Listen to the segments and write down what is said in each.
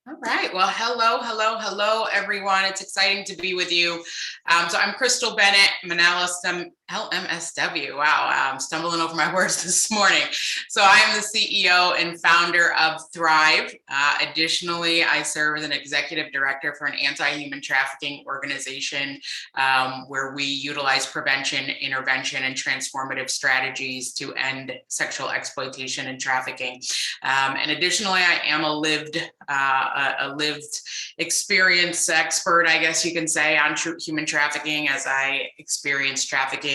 All right. Well, hello, everyone. It's exciting to be with you. So I'm Crystal Bennett, LMSW. Wow, I'm stumbling over my words this morning. So I am the CEO and founder of Thrive. Additionally, I serve as an executive director for an anti-human trafficking organization where we utilize prevention, intervention, and transformative strategies to end sexual exploitation and trafficking. And additionally, I am a lived experience expert, I guess you can say, on human trafficking, as I experienced trafficking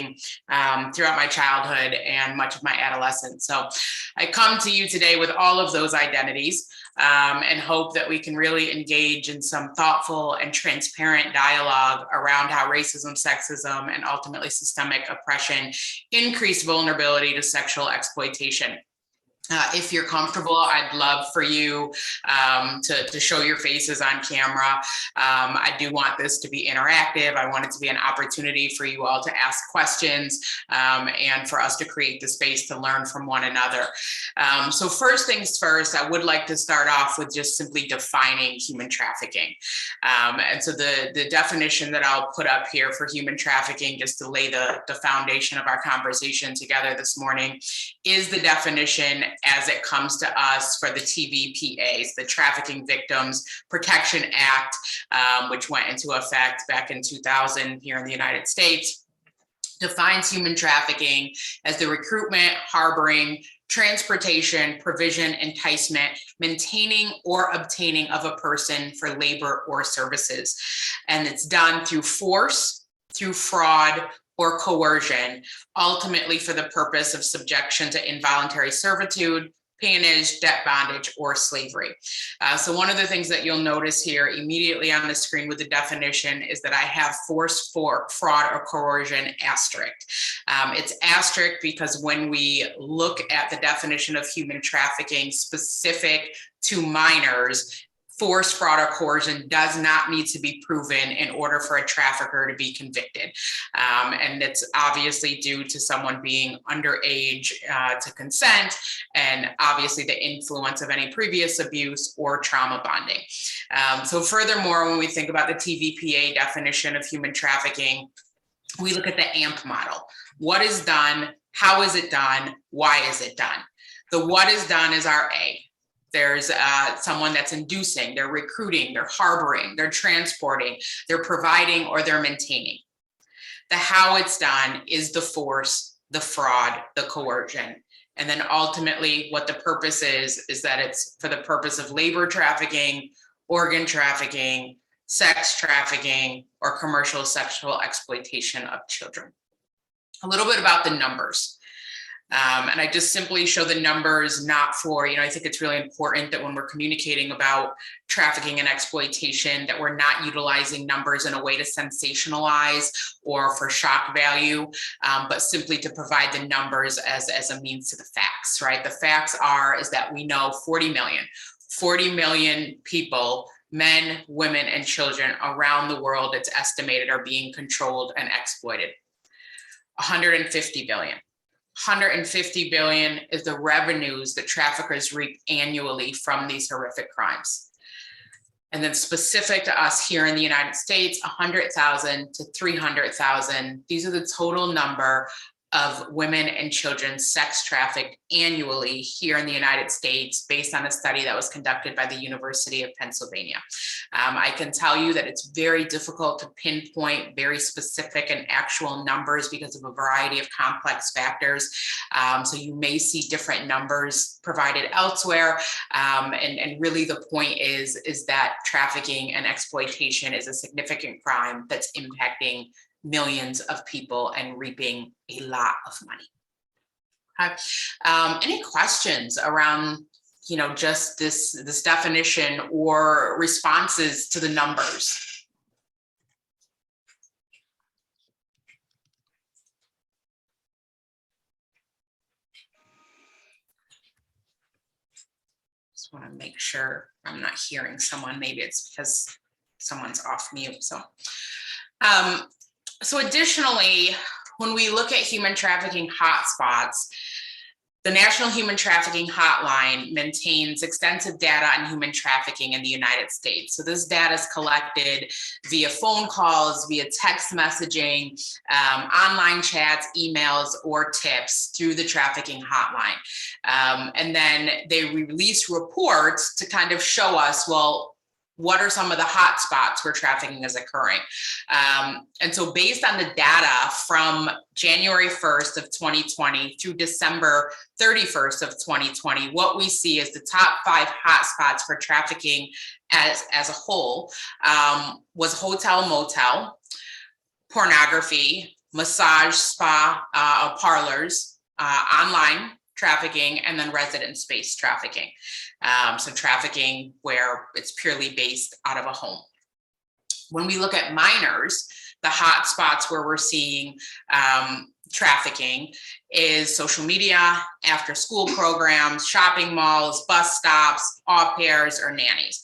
throughout my childhood and much of my adolescence. So I come to you today with all of those identities and hope that we can really engage in some thoughtful and transparent dialogue around how racism, sexism, and ultimately systemic oppression increase vulnerability to sexual exploitation. If you're comfortable, I'd love for you to show your faces on camera. I do want this to be interactive. I want it to be an opportunity for you all to ask questions and for us to create the space to learn from one another. So first things first, I would like to start off with just simply defining human trafficking. And so the definition that I'll put up here for human trafficking, just to lay the foundation of our conversation together this morning, is the definition as it comes to us for the TVPAs, the Trafficking Victims Protection Act, which went into effect back in 2000 here in the United States, defines human trafficking as the recruitment, harboring, transportation, provision, enticement, maintaining or obtaining of a person for labor or services. And it's done through force, through fraud, or coercion, ultimately for the purpose of subjection to involuntary servitude, peonage, debt bondage, or slavery. So one of the things that you'll notice here immediately on the screen with the definition is that I have force, fraud, or coercion asterisk. It's asterisk because when we look at the definition of human trafficking specific to minors, force, fraud, or coercion does not need to be proven in order for a trafficker to be convicted. And it's obviously due to someone being underage to consent, and obviously the influence of any previous abuse or trauma bonding. So furthermore, when we think about the TVPA definition of human trafficking, we look at the AMP model. What is done? How is it done? Why is it done? The what is done is our A. There's someone that's inducing, they're recruiting, they're harboring, they're transporting, they're providing, or they're maintaining. The how it's done is the force, the fraud, the coercion. And then ultimately what the purpose is that it's for the purpose of labor trafficking, organ trafficking, sex trafficking, or commercial sexual exploitation of children. A little bit about the numbers. And I just simply show the numbers not for, I think it's really important that when we're communicating about trafficking and exploitation, that we're not utilizing numbers in a way to sensationalize or for shock value, but simply to provide the numbers as a means to the facts, right? The facts is that we know 40 million people, men, women, and children around the world, it's estimated, are being controlled and exploited. 150 billion. 150 billion is the revenues that traffickers reap annually from these horrific crimes. And then specific to us here in the United States, 100,000 to 300,000. These are the total number of women and children sex trafficked annually here in the United States, based on a study that was conducted by the University of Pennsylvania. I can tell you that it's very difficult to pinpoint very specific and actual numbers because of a variety of complex factors. So you may see different numbers provided elsewhere. And really the point is that trafficking and exploitation is a significant crime that's impacting millions of people and reaping a lot of money. Any questions around, just this definition or responses to the numbers? Just want to make sure I'm not hearing someone. Maybe it's because someone's off mute. So additionally, when we look at human trafficking hotspots, The National Human Trafficking Hotline maintains extensive data on human trafficking in the United States. So this data is collected via phone calls, via text messaging, online chats, emails, or tips through the trafficking hotline. And then they release reports to kind of show us, well, what are some of the hot spots where trafficking is occurring? And so based on the data from January 1st of 2020 through December 31st of 2020, what we see is the top 5 hotspots for trafficking as a whole was hotel, motel, pornography, massage, spa, parlors, online trafficking, and then resident space trafficking. So trafficking where it's purely based out of a home. When we look at minors, the hot spots where we're seeing trafficking is social media, after school programs, shopping malls, bus stops, au pairs, or nannies.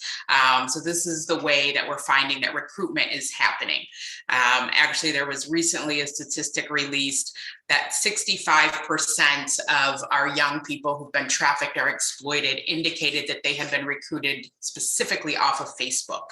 So this is the way that we're finding that recruitment is happening. Actually, there was recently a statistic released that 65% of our young people who've been trafficked or exploited indicated that they had been recruited specifically off of Facebook.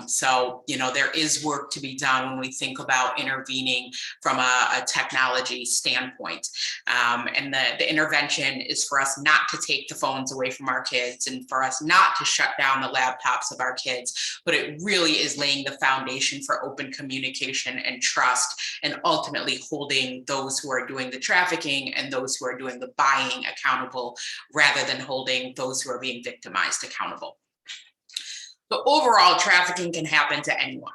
So, you know, there is work to be done when we think about intervening from a technology standpoint. And the intervention is for us not to take the phones away from our kids and for us not to shut down the laptops of our kids, but it really is laying the foundation for open communication and trust, and ultimately holding those who are doing the trafficking and those who are doing the buying accountable, rather than holding those who are being victimized accountable. So overall, trafficking can happen to anyone,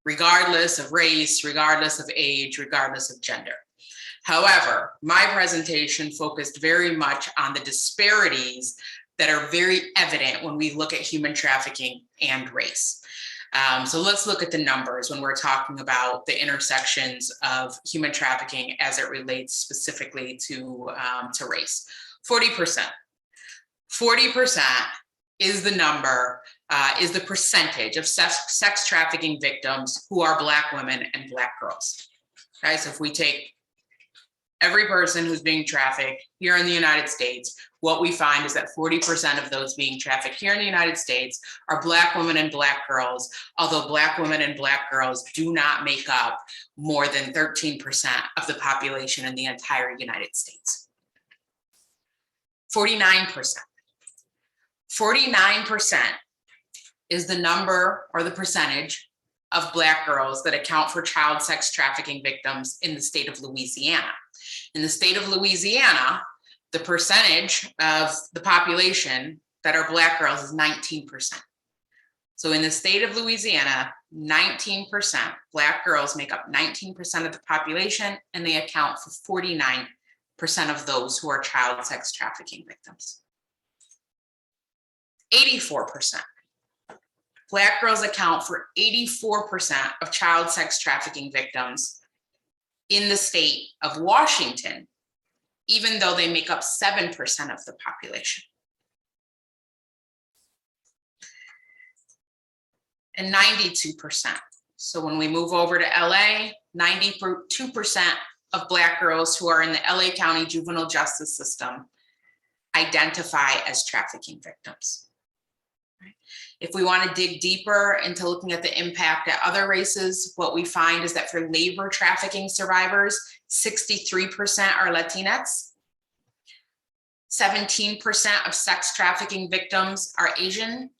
regardless of race, regardless of age, regardless of gender. However, my presentation focused very much on the disparities that are very evident when we look at human trafficking and race. So let's look at the numbers when we're talking about the intersections of human trafficking as it relates specifically to race. 40%. 40% is the number, is the percentage of sex trafficking victims who are Black women and Black girls. Okay, so if we take every person who's being trafficked here in the United States, what we find is that 40% of those being trafficked here in the United States are Black women and Black girls, although Black women and Black girls do not make up more than 13% of the population in the entire United States. 49%. 49% is the number or the percentage of Black girls that account for child sex trafficking victims in the state of Louisiana. In the state of Louisiana, the percentage of the population that are Black girls is 19%. So in the state of Louisiana, 19% Black girls make up 19% of the population, and they account for 49% of those who are child sex trafficking victims. 84%. Black girls account for 84% of child sex trafficking victims in the state of Washington, even though they make up 7% of the population. And 92%. So when we move over to LA, 92% of Black girls who are in the LA County juvenile justice system identify as trafficking victims. If we want to dig deeper into looking at the impact at other races, what we find is that for labor trafficking survivors, 63% are Latinx, 17% of sex trafficking victims are Asian,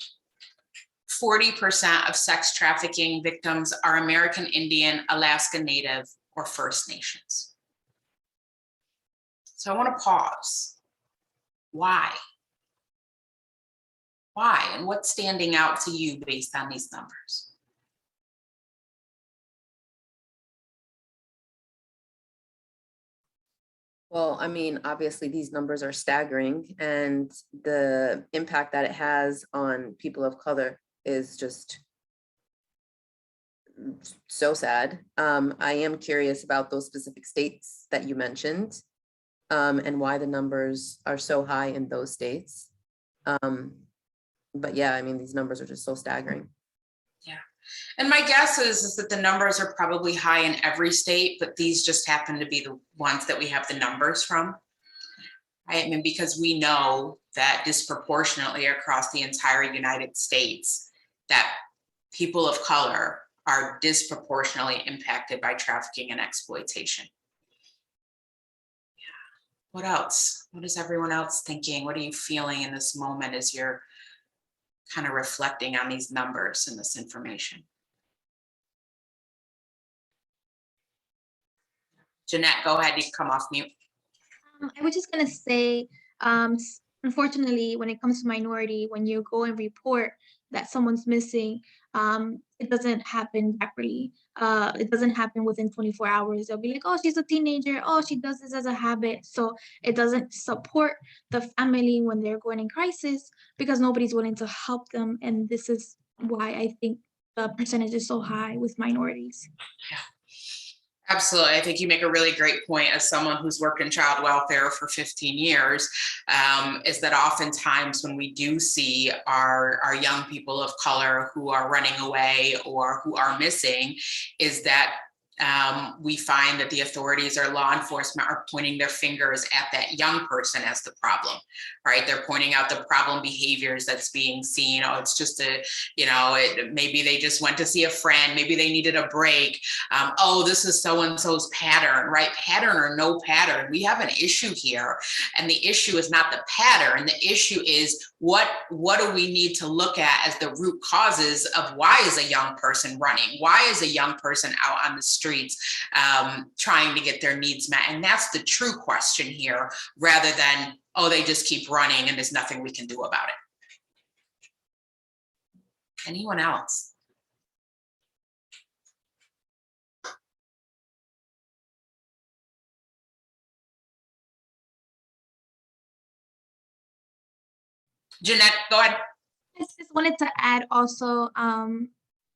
40% of sex trafficking victims are American Indian, Alaska Native, or First Nations. So I want to pause. Why? Why, and what's standing out to you based on these numbers? Well, I mean, obviously these numbers are staggering, and the impact that it has on people of color is just so sad. I am curious about those specific states that you mentioned, and why the numbers are so high in those states. But yeah, I mean, these numbers are just so staggering. Yeah. And my guess is that the numbers are probably high in every state, but these just happen to be the ones that we have the numbers from. right? I mean, because we know that disproportionately across the entire United States, that people of color are disproportionately impacted by trafficking and exploitation. What else? What is everyone else thinking? What are you feeling in this moment as you're kind of reflecting on these numbers and this information? Jeanette, go ahead, you can come off mute. I was just gonna say, unfortunately, when it comes to minority, when you go and report that someone's missing, it doesn't happen rapidly. It doesn't happen within 24 hours. They'll be like, oh, she's a teenager. Oh, she does this as a habit. So it doesn't support the family when they're going in crisis because nobody's willing to help them. And this is why I think the percentage is so high with minorities. Yeah. Absolutely. I think you make a really great point as someone who's worked in child welfare for 15 years, is that oftentimes when we do see our young people of color who are running away or who are missing, is that we find that the authorities or law enforcement are pointing their fingers at that young person as the problem, right? They're pointing out the problem behaviors that's being seen. Oh, it's just maybe they just went to see a friend. Maybe they needed a break. Oh, this is so-and-so's pattern, right? Pattern or no pattern. We have an issue here. And the issue is not the pattern. The issue is what do we need to look at as the root causes of why is a young person running? Why is a young person out on the streets trying to get their needs met? And that's the true question here, rather than, oh, they just keep running and there's nothing we can do about it. Anyone else? Jeanette, go ahead. I just wanted to add also,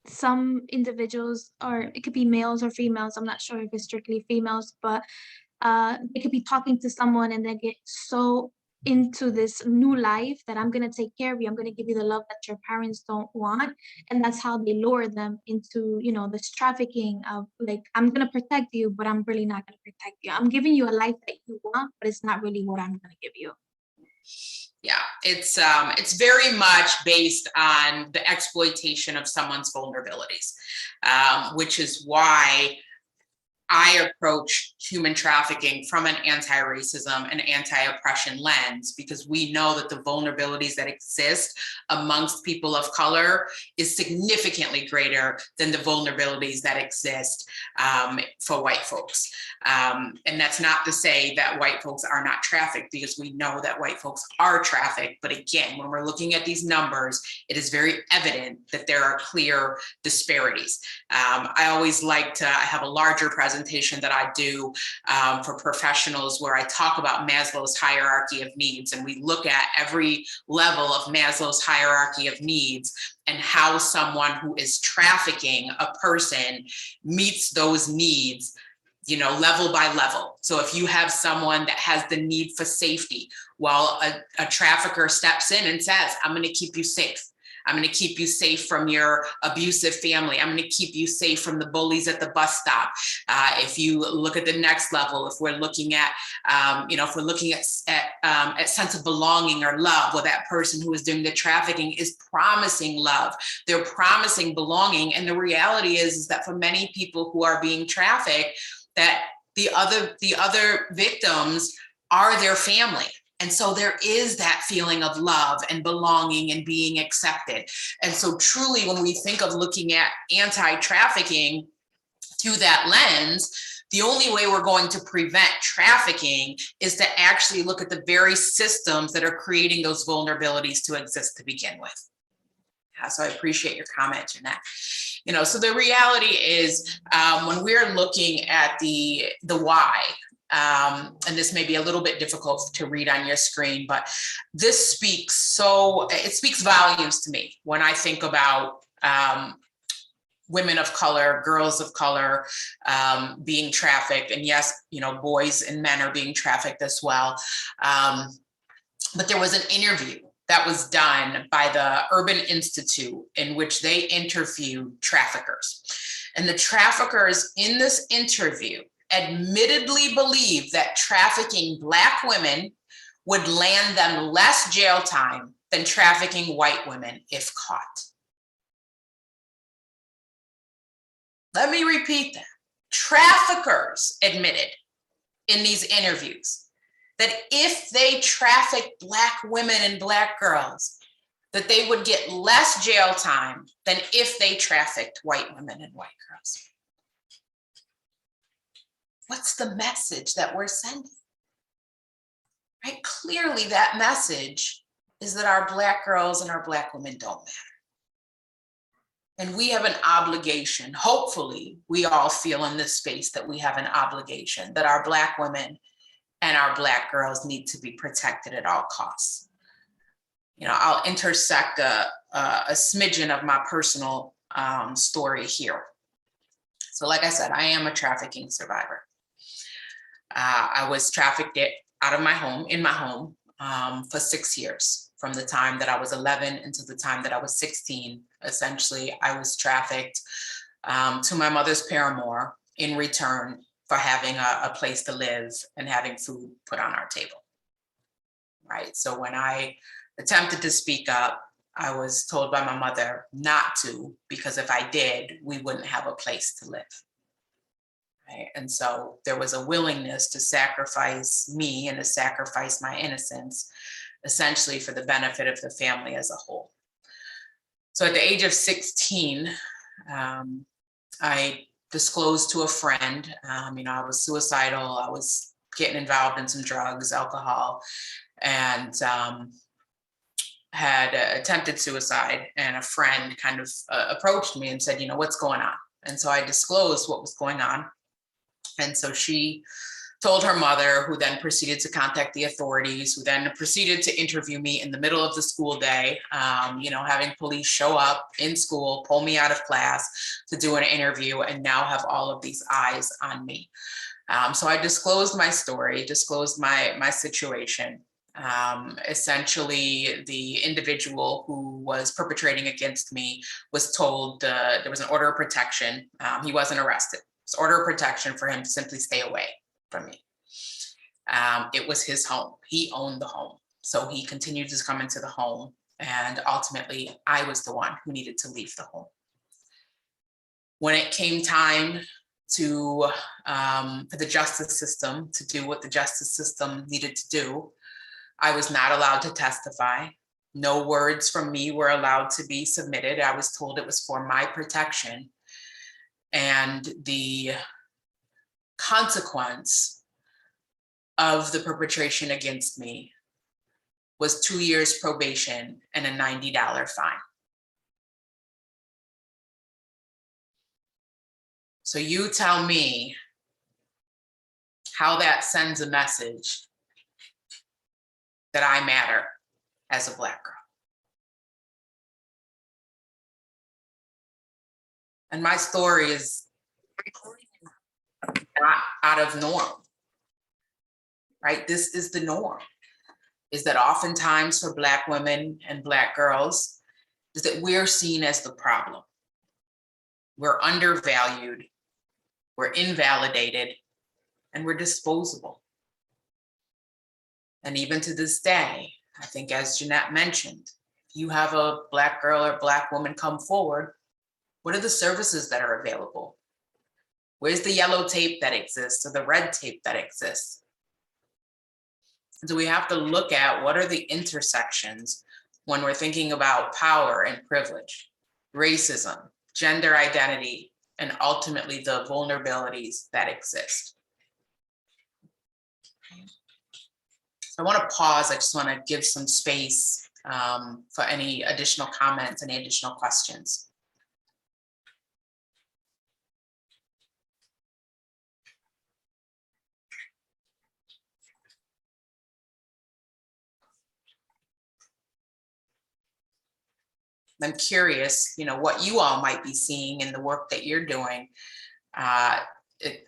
some individuals, or it could be males or females, I'm not sure if it's strictly females, but they could be talking to someone and they get so into this new life that I'm going to take care of you, I'm going to give you the love that your parents don't want, and that's how they lure them into, this trafficking of like, I'm going to protect you, but I'm really not going to protect you. I'm giving you a life that you want, but it's not really what I'm going to give you. Yeah, it's very much based on the exploitation of someone's vulnerabilities, which is why I approach human trafficking from an anti-racism and anti-oppression lens, because we know that the vulnerabilities that exist amongst people of color is significantly greater than the vulnerabilities that exist for white folks. And that's not to say that white folks are not trafficked, because we know that white folks are trafficked. But again, when we're looking at these numbers, it is very evident that there are clear disparities. I always like to have a larger presentation that I do for professionals where I talk about Maslow's hierarchy of needs, and we look at every level of Maslow's hierarchy of needs and how someone who is trafficking a person meets those needs, level by level. So if you have someone that has the need for safety, while a trafficker steps in and says, I'm going to keep you safe. I'm going to keep you safe from your abusive family. I'm going to keep you safe from the bullies at the bus stop. If you look at the next level, if we're looking at, at sense of belonging or love, well, that person who is doing the trafficking is promising love. They're promising belonging. And the reality is that for many people who are being trafficked, that the other victims are their family. And so there is that feeling of love and belonging and being accepted. And so truly, when we think of looking at anti-trafficking through that lens, the only way we're going to prevent trafficking is to actually look at the very systems that are creating those vulnerabilities to exist to begin with. So I appreciate your comment, Jeanette. So the reality is when we're looking at the why, and this may be a little bit difficult to read on your screen, but this speaks volumes to me when I think about women of color, girls of color being trafficked, and yes, boys and men are being trafficked as well. But there was an interview that was done by the Urban Institute in which they interviewed traffickers, and the traffickers in this interview admittedly believe that trafficking Black women would land them less jail time than trafficking white women if caught. Let me repeat that. Traffickers admitted in these interviews that if they trafficked Black women and Black girls, that they would get less jail time than if they trafficked white women and white girls. What's the message that we're sending? Right? Clearly, that message is that our Black girls and our Black women don't matter. And we have an obligation, hopefully, we all feel in this space that we have an obligation, that our Black women and our Black girls need to be protected at all costs. You know, I'll intersect a smidgen of my personal story here. So like I said, I am a trafficking survivor. I was trafficked out of my home, in my home, for 6 years, from the time that I was 11 until the time that I was 16. Essentially, I was trafficked to my mother's paramour in return for having a place to live and having food put on our table, right? So when I attempted to speak up, I was told by my mother not to, because if I did, we wouldn't have a place to live. Right? And so there was a willingness to sacrifice me and to sacrifice my innocence, essentially for the benefit of the family as a whole. So at the age of 16, I disclosed to a friend, you know, I was suicidal, I was getting involved in some drugs, alcohol, and had attempted suicide, and a friend kind of approached me and said, you know, what's going on? And so I disclosed what was going on. And so she told her mother, who then proceeded to contact the authorities, who then proceeded to interview me in the middle of the school day, you know, having police show up in school, pull me out of class to do an interview, and now have all of these eyes on me. So I disclosed my story, disclosed my situation. Essentially, the individual who was perpetrating against me was told there was an order of protection. He wasn't arrested. It was order of protection for him to simply stay away from me. It was his home. He owned the home. So he continued to come into the home. And ultimately, I was the one who needed to leave the home. When it came time to for the justice system to do what the justice system needed to do, I was not allowed to testify. No words from me were allowed to be submitted. I was told it was for my protection. And the consequence of the perpetration against me was 2 years probation and a $90 fine. So you tell me how that sends a message that I matter as a Black girl. And my story is not out of norm, right? This is the norm, is that oftentimes for Black women and Black girls, is that we're seen as the problem. We're undervalued, we're invalidated, and we're disposable. And even to this day, I think as Jeanette mentioned, if you have a Black girl or Black woman come forward, what are the services that are available? Where's the yellow tape that exists or the red tape that exists? So we have to look at what are the intersections when we're thinking about power and privilege, racism, gender identity, and ultimately the vulnerabilities that exist. I want to pause. I just want to give some space for any additional comments, any additional questions. I'm curious, you know, what you all might be seeing in the work that you're doing,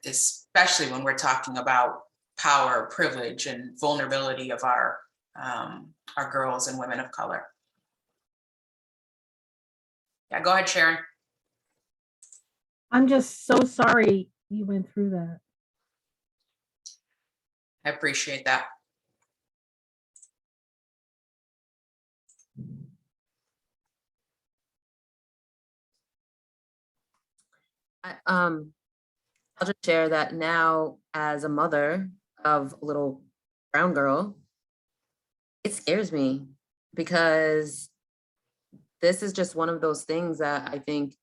especially when we're talking about power, privilege, and vulnerability of our girls and women of color. Yeah, go ahead, Sharon. I'm just so sorry you went through that. I appreciate that. I'll just share that now as a mother of a little brown girl, it scares me because this is just one of those things that I think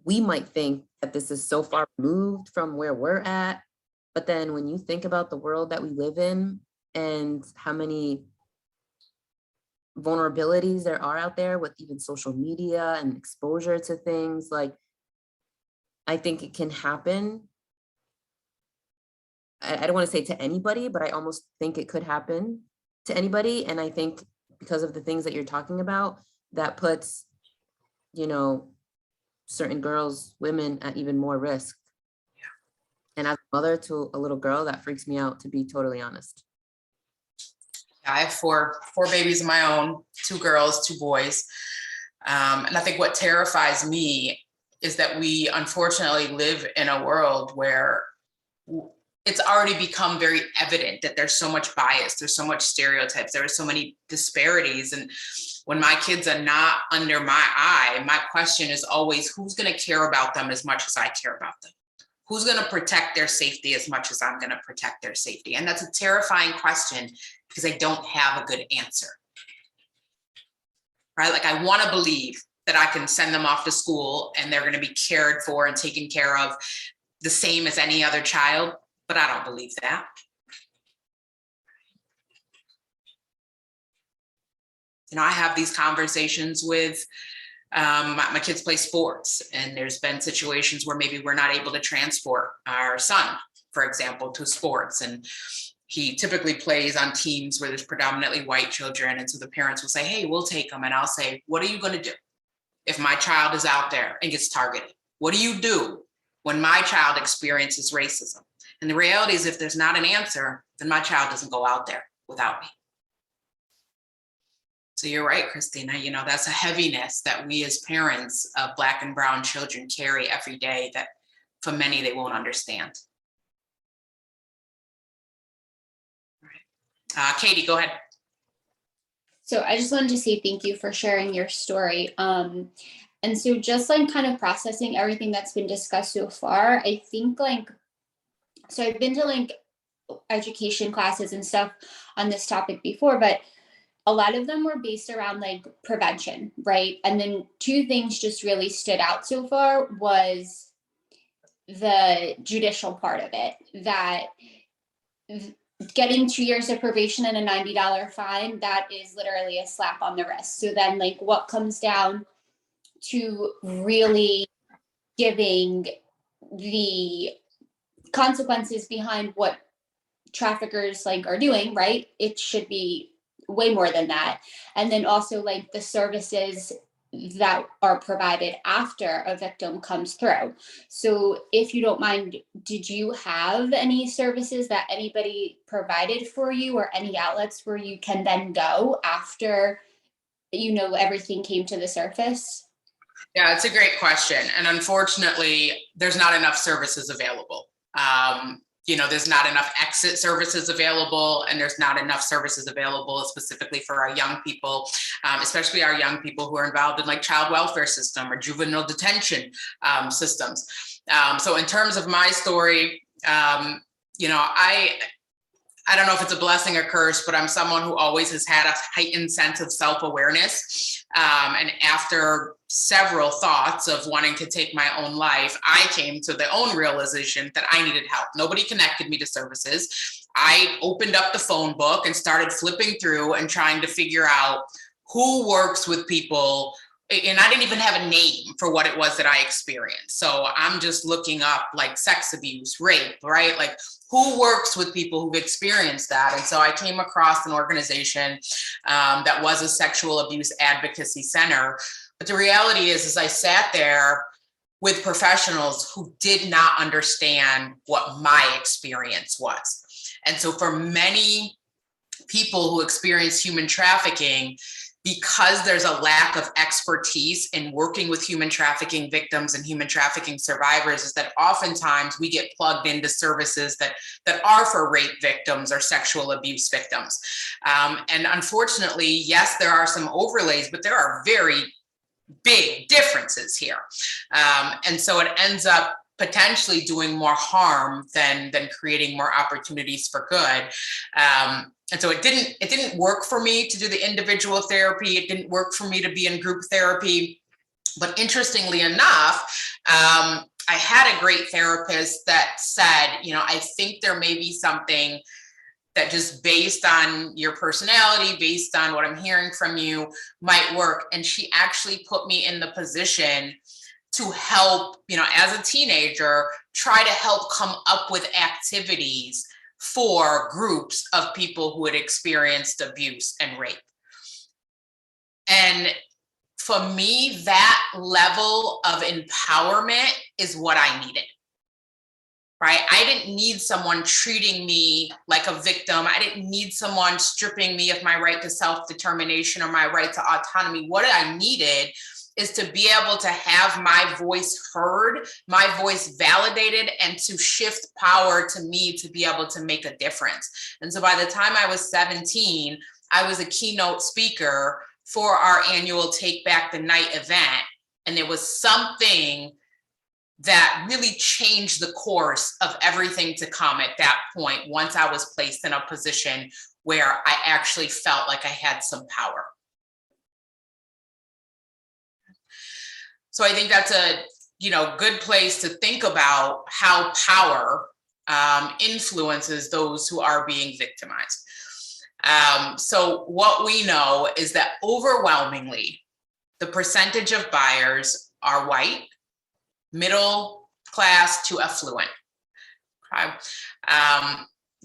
we might think that this is so far removed from where we're at. But then when you think about the world that we live in and how many vulnerabilities there are out there with even social media and exposure to things, like, I think it can happen. I don't want to say to anybody, but I almost think it could happen to anybody. And I think because of the things that you're talking about, that puts, you know, certain girls, women at even more risk. And as a mother to a little girl, that freaks me out, to be totally honest. I have four babies of my own, 2 girls, 2 boys. And I think what terrifies me is that we unfortunately live in a world where it's already become very evident that there's so much bias, there's so much stereotypes, there are so many disparities. And when my kids are not under my eye, my question is always, who's going to care about them as much as I care about them? Who's going to protect their safety as much as I'm going to protect their safety? And that's a terrifying question because I don't have a good answer. Right? Like, I want to believe that I can send them off to school and they're going to be cared for and taken care of the same as any other child, but I don't believe that. You know, I have these conversations with my kids play sports, and there's been situations where maybe we're not able to transport our son, for example, to sports. And he typically plays on teams where there's predominantly white children. And so the parents will say, hey, we'll take him. And I'll say, what are you going to do if my child is out there and gets targeted? What do you do when my child experiences racism? And the reality is, if there's not an answer, then my child doesn't go out there without me. So you're right, Christina, you know, that's a heaviness that we as parents of Black and brown children carry every day that for many, they won't understand. Katie, go ahead. So I just wanted to say thank you for sharing your story. And so just like kind of processing everything that's been discussed so far, I think so I've been to like education classes and stuff on this topic before, but a lot of them were based around like prevention, right? And then 2 things just really stood out so far was the judicial part of it, that getting 2 years of probation and a $90 fine, that is literally a slap on the wrist. So then like what comes down to really giving the consequences behind what traffickers like are doing, right? It should be way more than that. And then also like the services that are provided after a victim comes through. So if you don't mind, did you have any services that anybody provided for you, or any outlets where you can then go after, you know, everything came to the surface? Yeah, it's a great question. And unfortunately, there's not enough services available. You know, there's not enough exit services available, and there's not enough services available specifically for our young people, especially our young people who are involved in like child welfare system or juvenile detention systems. So in terms of my story, you know, I don't know if it's a blessing or curse, but I'm someone who always has had a heightened sense of self-awareness. And after several thoughts of wanting to take my own life, I came to the own realization that I needed help. Nobody connected me to services. I opened up the phone book and started flipping through and trying to figure out who works with people. And I didn't even have a name for what it was that I experienced. So I'm just looking up like sex abuse, rape, right? Like, who works with people who've experienced that? And so I came across an organization that was a sexual abuse advocacy center. But the reality is I sat there with professionals who did not understand what my experience was. And so for many people who experience human trafficking, because there's a lack of expertise in working with human trafficking victims and human trafficking survivors, is that oftentimes we get plugged into services that are for rape victims or sexual abuse victims. And unfortunately, yes, there are some overlays, but there are very, big differences here. And so it ends up potentially doing more harm than creating more opportunities for good. And so it didn't work for me to do the individual therapy. It didn't work for me to be in group therapy. But interestingly enough, I had a great therapist that said, you know, I think there may be something that just based on your personality, based on what I'm hearing from you, might work. And she actually put me in the position to help, you know, as a teenager, try to help come up with activities for groups of people who had experienced abuse and rape. And for me, that level of empowerment is what I needed. Right? I didn't need someone treating me like a victim. I didn't need someone stripping me of my right to self-determination or my right to autonomy. What I needed is to be able to have my voice heard, my voice validated, and to shift power to me to be able to make a difference. And so by the time I was 17, I was a keynote speaker for our annual Take Back the Night event. And there was something that really changed the course of everything to come at that point, once I was placed in a position where I actually felt like I had some power. So I think that's a, you know, good place to think about how power influences those who are being victimized. So what we know is that overwhelmingly, the percentage of buyers are white, middle class to affluent. Okay.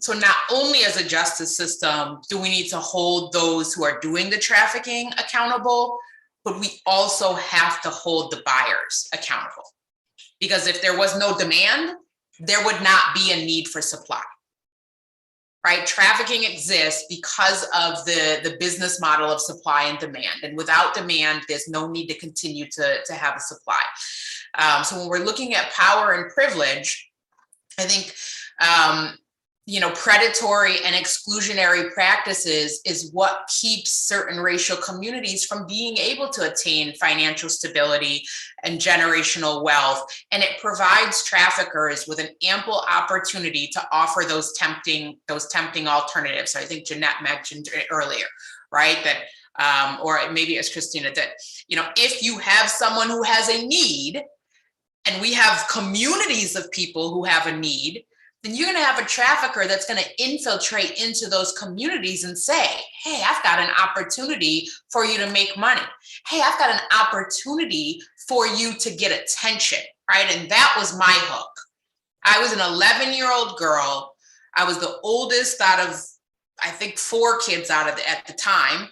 So not only as a justice system do we need to hold those who are doing the trafficking accountable, but we also have to hold the buyers accountable. Because if there was no demand, there would not be a need for supply. Right? Trafficking exists because of the business model of supply and demand. And without demand, there's no need to continue to have a supply. So when we're looking at power and privilege, I think, you know, predatory and exclusionary practices is what keeps certain racial communities from being able to attain financial stability and generational wealth. And it provides traffickers with an ample opportunity to offer those tempting alternatives. So I think Jeanette mentioned it earlier, right? That, or maybe as Christina did, you know, if you have someone who has a need, and we have communities of people who have a need, then you're going to have a trafficker that's going to infiltrate into those communities and say, hey, I've got an opportunity for you to make money. Hey, I've got an opportunity for you to get attention, right? And that was my hook. I was an 11-year-old girl. I was the oldest out of, I think, 4 kids at the time.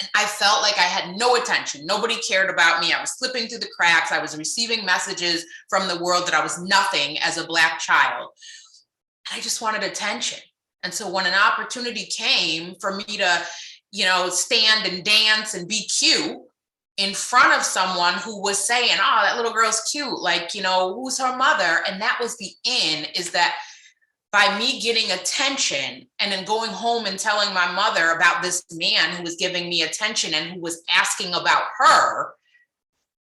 And I felt like I had no attention. Nobody cared about me. I was slipping through the cracks. I was receiving messages from the world that I was nothing as a Black child. And I just wanted attention. And so when an opportunity came for me to, you know, stand and dance and be cute in front of someone who was saying, oh, that little girl's cute. Like, you know, who's her mother? And that was the in, is that by me getting attention and then going home and telling my mother about this man who was giving me attention and who was asking about her,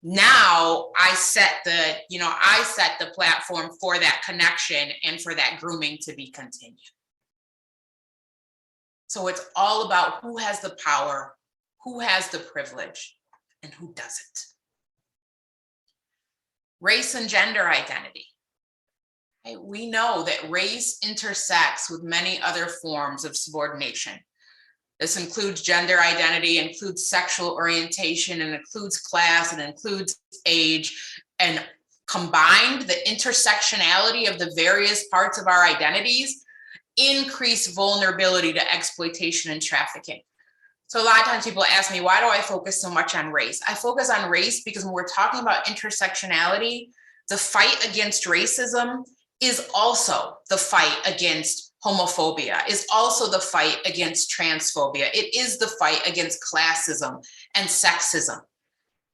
now I set the platform for that connection and for that grooming to be continued. So it's all about who has the power, who has the privilege, and who doesn't. Race and gender identity. We know that race intersects with many other forms of subordination. This includes gender identity, includes sexual orientation, and includes class, and includes age. And combined, the intersectionality of the various parts of our identities increase vulnerability to exploitation and trafficking. So a lot of times people ask me, why do I focus so much on race? I focus on race because when we're talking about intersectionality, the fight against racism is also the fight against homophobia, is also the fight against transphobia. It is the fight against classism and sexism,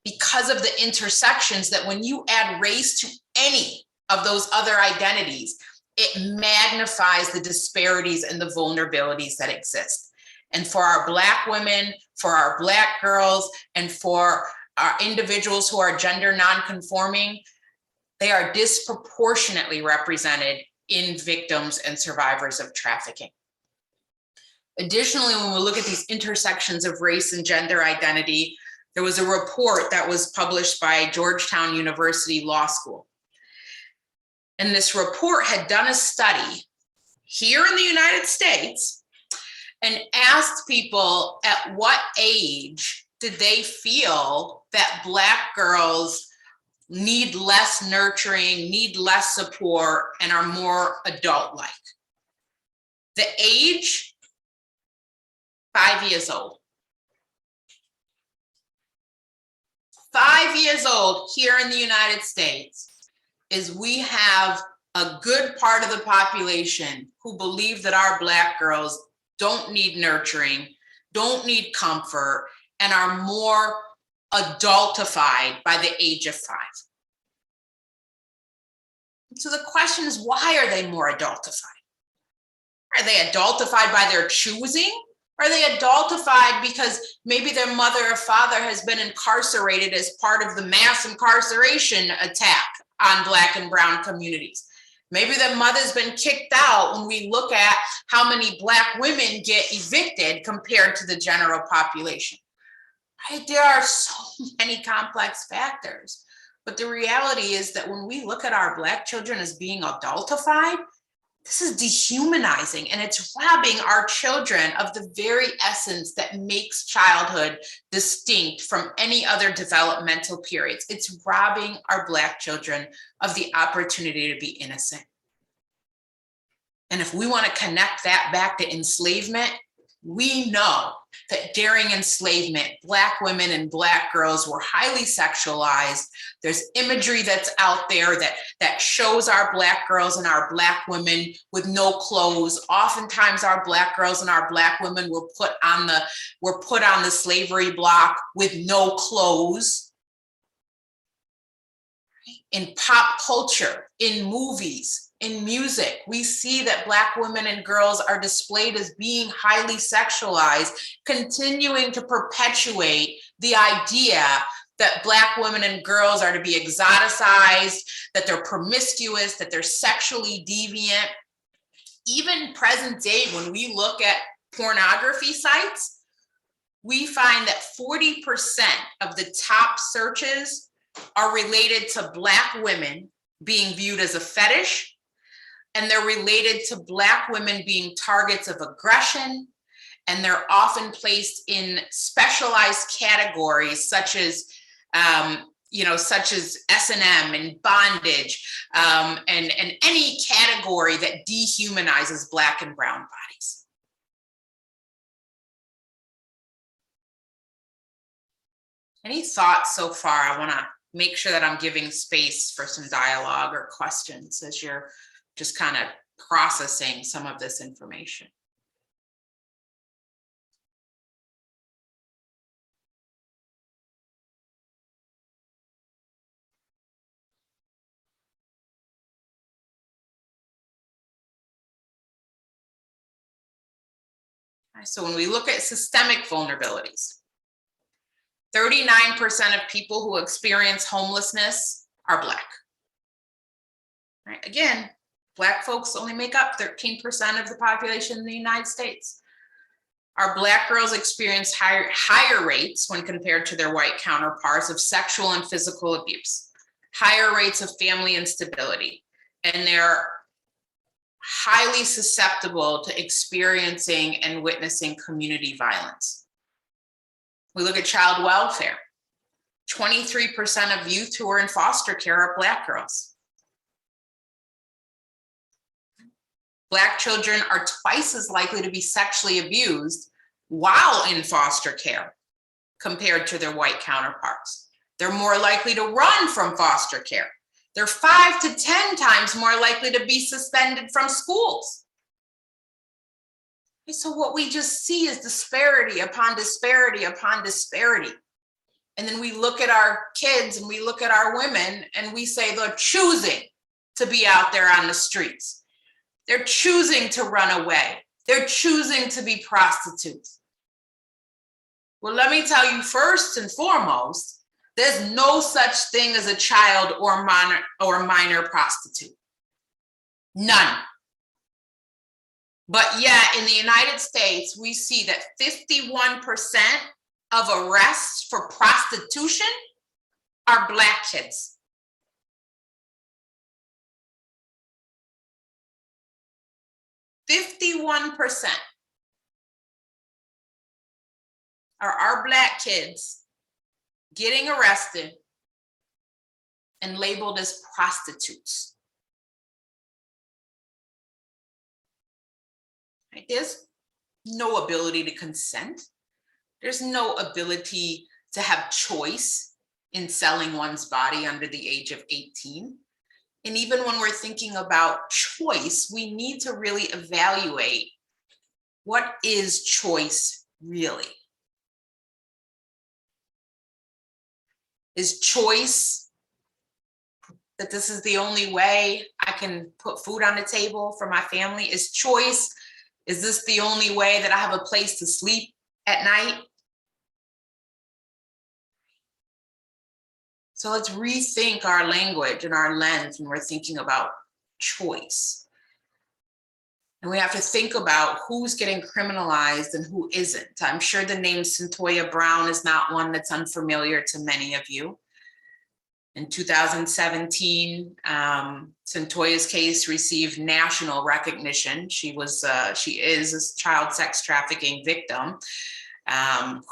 because of the intersections that when you add race to any of those other identities, it magnifies the disparities and the vulnerabilities that exist. And for our Black women, for our Black girls, and for are individuals who are gender non-conforming, they are disproportionately represented in victims and survivors of trafficking. Additionally, when we look at these intersections of race and gender identity, there was a report that was published by Georgetown University Law School. And this report had done a study here in the United States and asked people at what age did they feel that Black girls need less nurturing, need less support, and are more adult-like. The age, 5 years old. 5 years old here in the United States is we have a good part of the population who believe that our Black girls don't need nurturing, don't need comfort, and are more adultified by the age of 5. So the question is, why are they more adultified? Are they adultified by their choosing? Are they adultified because maybe their mother or father has been incarcerated as part of the mass incarceration attack on Black and brown communities? Maybe their mother's been kicked out when we look at how many Black women get evicted compared to the general population. Right? There are so many complex factors, but the reality is that when we look at our Black children as being adultified, this is dehumanizing, and it's robbing our children of the very essence that makes childhood distinct from any other developmental periods. It's robbing our Black children of the opportunity to be innocent. And if we want to connect that back to enslavement, we know that during enslavement, Black women and Black girls were highly sexualized. There's imagery that's out there that shows our Black girls and our Black women with no clothes. Oftentimes our Black girls and our Black women were put on the slavery block with no clothes. In pop culture, in movies, in music, we see that Black women and girls are displayed as being highly sexualized, continuing to perpetuate the idea that Black women and girls are to be exoticized, that they're promiscuous, that they're sexually deviant. Even present day, when we look at pornography sites, we find that 40% of the top searches are related to Black women being viewed as a fetish, and they're related to Black women being targets of aggression, and they're often placed in specialized categories such as S&M and bondage, and any category that dehumanizes Black and brown bodies. Any thoughts so far? I want to make sure that I'm giving space for some dialogue or questions as you're just kind of processing some of this information. So when we look at systemic vulnerabilities, 39% of people who experience homelessness are Black. Right? Again, Black folks only make up 13% of the population in the United States. Our Black girls experience higher rates when compared to their white counterparts of sexual and physical abuse, higher rates of family instability, and they're highly susceptible to experiencing and witnessing community violence. We look at child welfare. 23% of youth who are in foster care are Black girls. Black children are twice as likely to be sexually abused while in foster care compared to their white counterparts. They're more likely to run from foster care. They're 5 to 10 times more likely to be suspended from schools. So what we just see is disparity upon disparity upon disparity. And then we look at our kids and we look at our women and we say they're choosing to be out there on the streets. They're choosing to run away. They're choosing to be prostitutes. Well, let me tell you first and foremost There's no such thing as a child or minor prostitute. None. But yet in the United States, we see that 51% of arrests for prostitution are Black kids. 51% are our Black kids getting arrested and labeled as prostitutes. Right? There's no ability to consent. There's no ability to have choice in selling one's body under the age of 18. And even when we're thinking about choice, we need to really evaluate, what is choice really? Is choice that this is the only way I can put food on the table for my family? Is choice, is this the only way that I have a place to sleep at night? So let's rethink our language and our lens when we're thinking about choice. And we have to think about who's getting criminalized and who isn't. I'm sure the name Cyntoia Brown is not one that's unfamiliar to many of you. In 2017, Cyntoia's case received national recognition. She is a child sex trafficking victim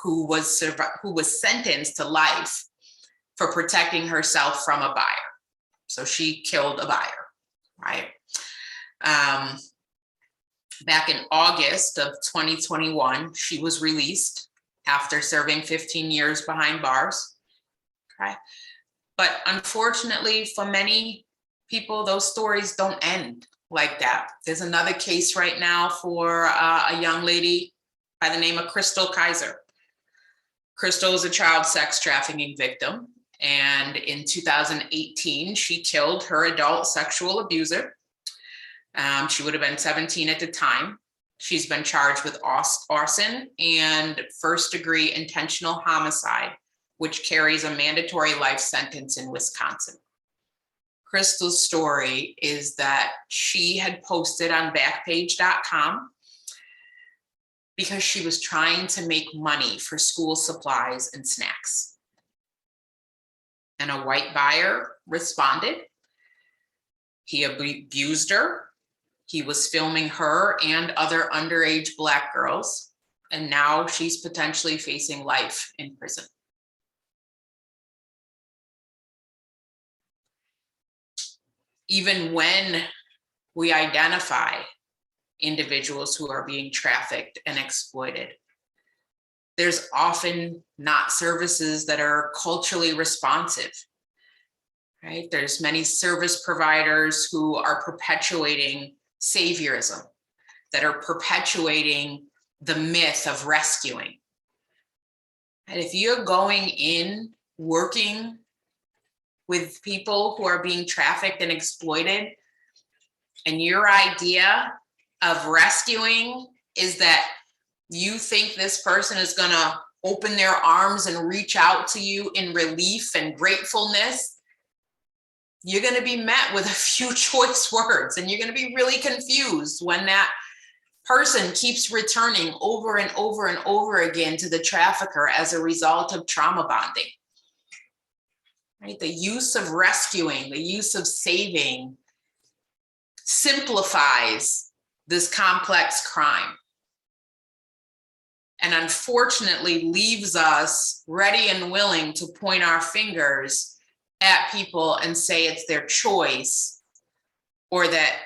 who was sentenced to life for protecting herself from a buyer. So she killed a buyer, right? Back in August of 2021, she was released after serving 15 years behind bars, okay? But unfortunately, for many people, those stories don't end like that. There's another case right now for a young lady by the name of Crystal Kaiser. Crystal is a child sex trafficking victim. And in 2018, she killed her adult sexual abuser. She would have been 17 at the time. She's been charged with arson and first-degree intentional homicide, which carries a mandatory life sentence in Wisconsin. Crystal's story is that she had posted on Backpage.com because she was trying to make money for school supplies and snacks. And a white buyer responded. He abused her. He was filming her and other underage Black girls. And now she's potentially facing life in prison. Even when we identify individuals who are being trafficked and exploited, there's often not services that are culturally responsive, right? There's many service providers who are perpetuating saviorism, that are perpetuating the myth of rescuing. And if you're going in, working with people who are being trafficked and exploited, and your idea of rescuing is that you think this person is gonna open their arms and reach out to you in relief and gratefulness, you're gonna be met with a few choice words, and you're gonna be really confused when that person keeps returning over and over and over again to the trafficker as a result of trauma bonding. Right? The use of rescuing, the use of saving simplifies this complex crime. And unfortunately leaves us ready and willing to point our fingers at people and say it's their choice, or that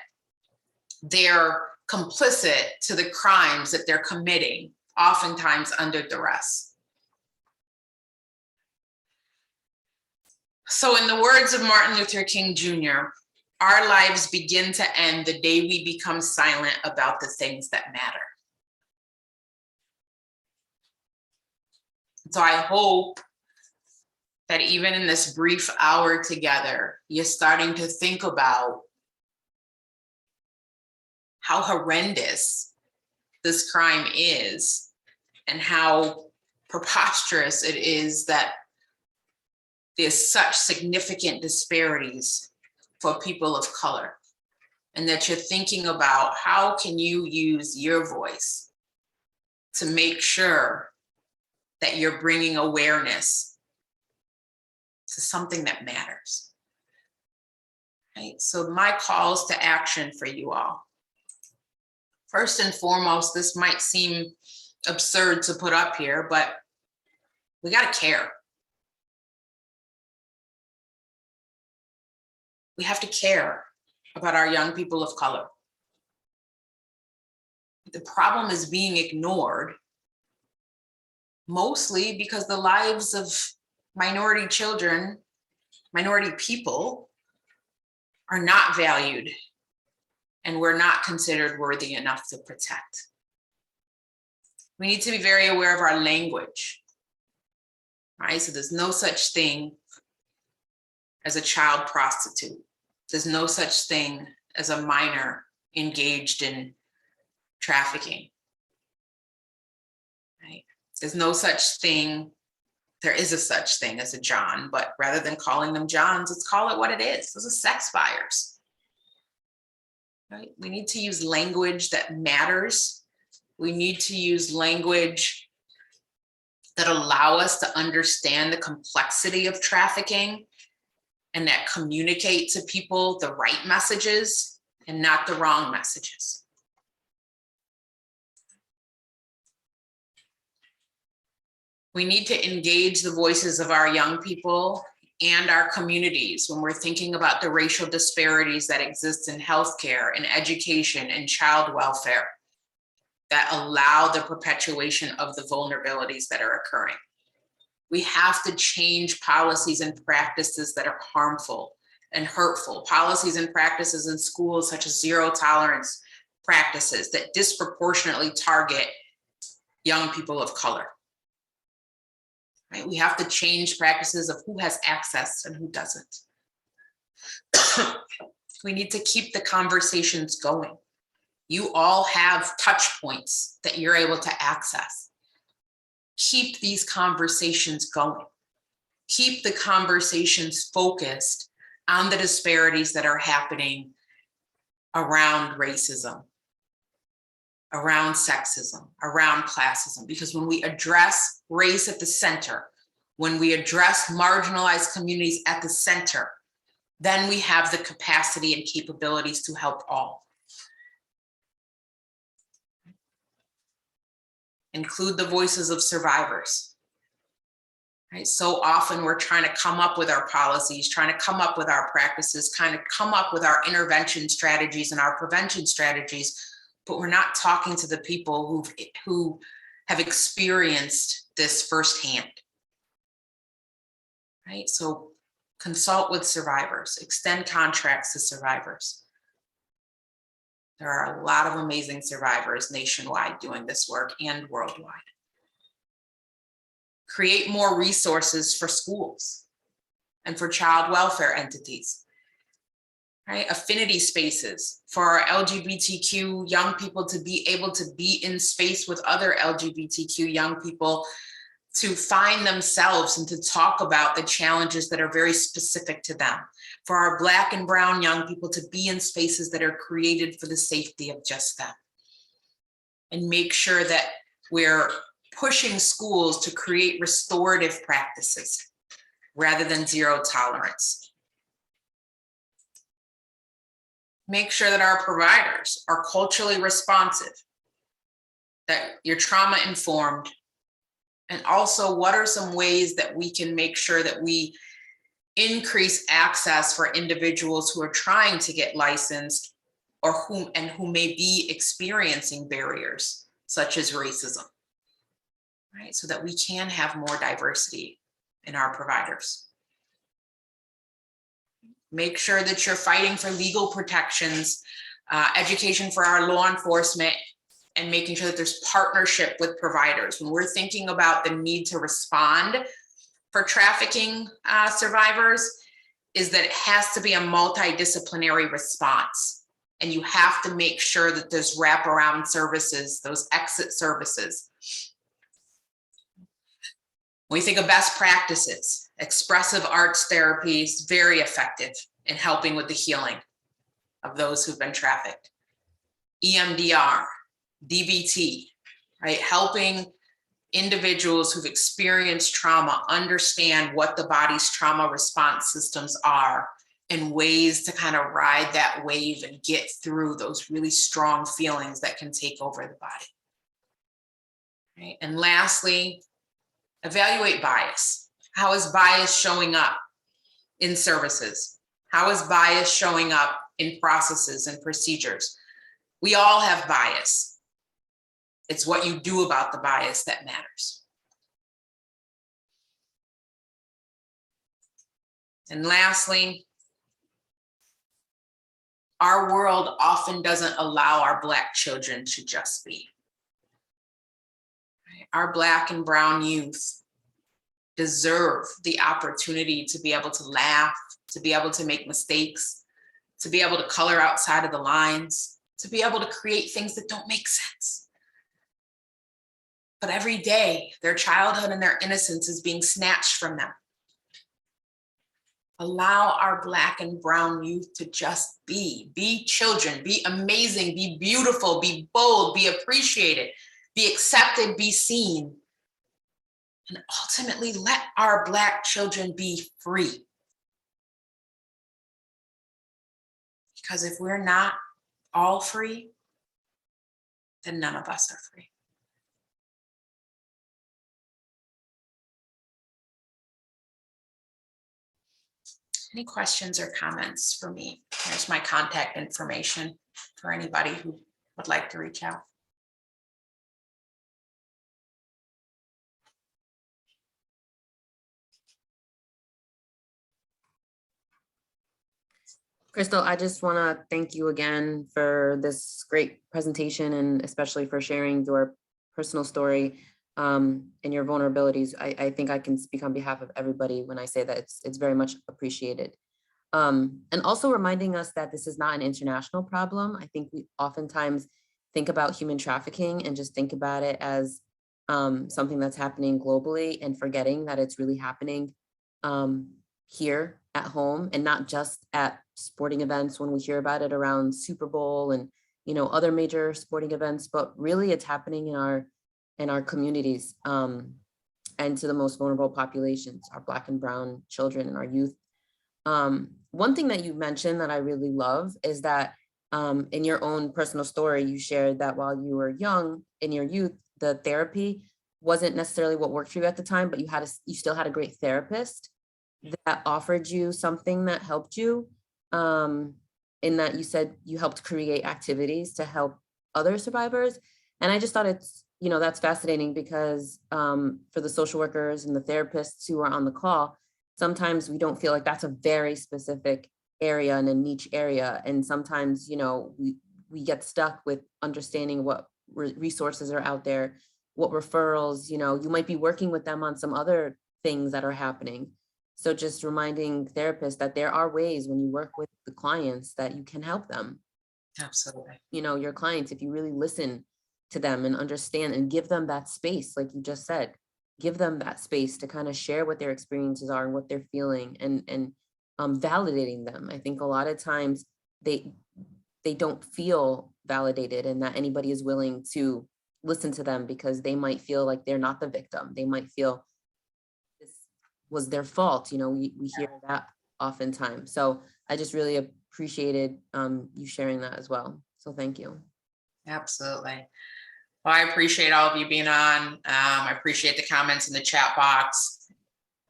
they're complicit to the crimes that they're committing, oftentimes under duress. So in the words of Martin Luther King Jr., our lives begin to end the day we become silent about the things that matter. So I hope that even in this brief hour together, you're starting to think about how horrendous this crime is and how preposterous it is that there's such significant disparities for people of color, and that you're thinking about how can you use your voice to make sure that you're bringing awareness to something that matters. Right? So my calls to action for you all. First and foremost, this might seem absurd to put up here, but we gotta care. We have to care about our young people of color. The problem is being ignored, mostly because the lives of minority children, minority people, are not valued, and we're not considered worthy enough to protect. We need to be very aware of our language, right? So there's no such thing as a child prostitute. There's no such thing as a minor engaged in trafficking, right? There's no such thing. There is a such thing as a John, but rather than calling them Johns, let's call it what it is. Those are sex buyers, right? We need to use language that matters. We need to use language that allow us to understand the complexity of trafficking and that communicate to people the right messages and not the wrong messages. We need to engage the voices of our young people and our communities when we're thinking about the racial disparities that exist in healthcare and education and child welfare that allow the perpetuation of the vulnerabilities that are occurring. We have to change policies and practices that are harmful and hurtful, policies and practices in schools such as zero tolerance practices that disproportionately target young people of color. Right? We have to change practices of who has access and who doesn't. We need to keep the conversations going. You all have touch points that you're able to access. Keep these conversations going. Keep the conversations focused on the disparities that are happening around racism, around sexism, around classism, because when we address race at the center, when we address marginalized communities at the center, then we have the capacity and capabilities to help all. Include the voices of survivors. Right? So often we're trying to come up with our policies, trying to come up with our practices, kind of come up with our intervention strategies and our prevention strategies, but we're not talking to the people who have experienced this firsthand. Right? So consult with survivors, extend contracts to survivors. There are a lot of amazing survivors nationwide doing this work and worldwide. Create more resources for schools and for child welfare entities. Right? Affinity spaces for our LGBTQ young people to be able to be in space with other LGBTQ young people to find themselves and to talk about the challenges that are very specific to them. For our Black and brown young people to be in spaces that are created for the safety of just them. And make sure that we're pushing schools to create restorative practices rather than zero tolerance. Make sure that our providers are culturally responsive, that you're trauma informed, and also what are some ways that we can make sure that we increase access for individuals who are trying to get licensed or who may be experiencing barriers such as racism, right? So that we can have more diversity in our providers. Make sure that you're fighting for legal protections, education for our law enforcement, and making sure that there's partnership with providers. When we're thinking about the need to respond for trafficking survivors, is that it has to be a multidisciplinary response. And you have to make sure that there's wraparound services, those exit services. When we think of best practices, Expressive arts therapy is very effective in helping with the healing of those who've been trafficked. EMDR, DBT, right? Helping individuals who've experienced trauma understand what the body's trauma response systems are and ways to kind of ride that wave and get through those really strong feelings that can take over the body. Right? And lastly, evaluate bias. How is bias showing up in services? How is bias showing up in processes and procedures? We all have bias. It's what you do about the bias that matters. And lastly, our world often doesn't allow our Black children to just be. Our Black and brown youth deserve the opportunity to be able to laugh, to be able to make mistakes, to be able to color outside of the lines, to be able to create things that don't make sense. But every day, their childhood and their innocence is being snatched from them. Allow our Black and brown youth to just be children, be amazing, be beautiful, be bold, be appreciated, be accepted, be seen, and ultimately let our Black children be free. Because if we're not all free, then none of us are free. Any questions or comments for me? There's my contact information for anybody who would like to reach out. Crystal, I just want to thank you again for this great presentation and especially for sharing your personal story and your vulnerabilities. I think I can speak on behalf of everybody when I say that it's very much appreciated. And also reminding us that this is not an international problem. I think we oftentimes think about human trafficking and just think about it as something that's happening globally and forgetting that it's really happening here at home and not just at sporting events when we hear about it around Super Bowl and other major sporting events, but really it's happening in our communities and to the most vulnerable populations, our Black and brown children and our youth. One thing that you mentioned that I really love is that in your own personal story, you shared that while you were young in your youth, the therapy wasn't necessarily what worked for you at the time, but you still had a great therapist that offered you something that helped you. In that you said you helped create activities to help other survivors. And I just thought it's, that's fascinating because for the social workers and the therapists who are on the call, sometimes we don't feel like that's a very specific area and a niche area. And sometimes, we get stuck with understanding what resources are out there, what referrals, you might be working with them on some other things that are happening. So just reminding therapists that there are ways when you work with the clients that you can help them. Absolutely. Your clients, if you really listen to them and understand and give them that space, like you just said, give them that space to kind of share what their experiences are and what they're feeling and validating them. I think a lot of times they don't feel validated and that anybody is willing to listen to them because they might feel like they're not the victim. They might feel this was their fault. We hear that oftentimes. So I just really appreciated you sharing that as well. So thank you. Absolutely. Well, I appreciate all of you being on. I appreciate the comments in the chat box.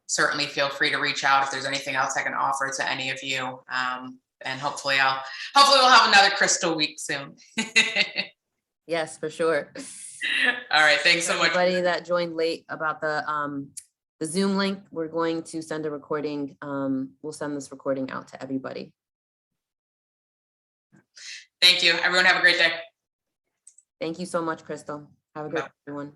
Certainly feel free to reach out if there's anything else I can offer to any of you. And hopefully we'll have another Crystal week soon. Yes, for sure. All right. Thanks so much. Everybody that joined late about the Zoom link, we're going to send a recording. We'll send this recording out to everybody. Thank you. Everyone have a great day. Thank you so much, Crystal. Have a good Bye. everyone.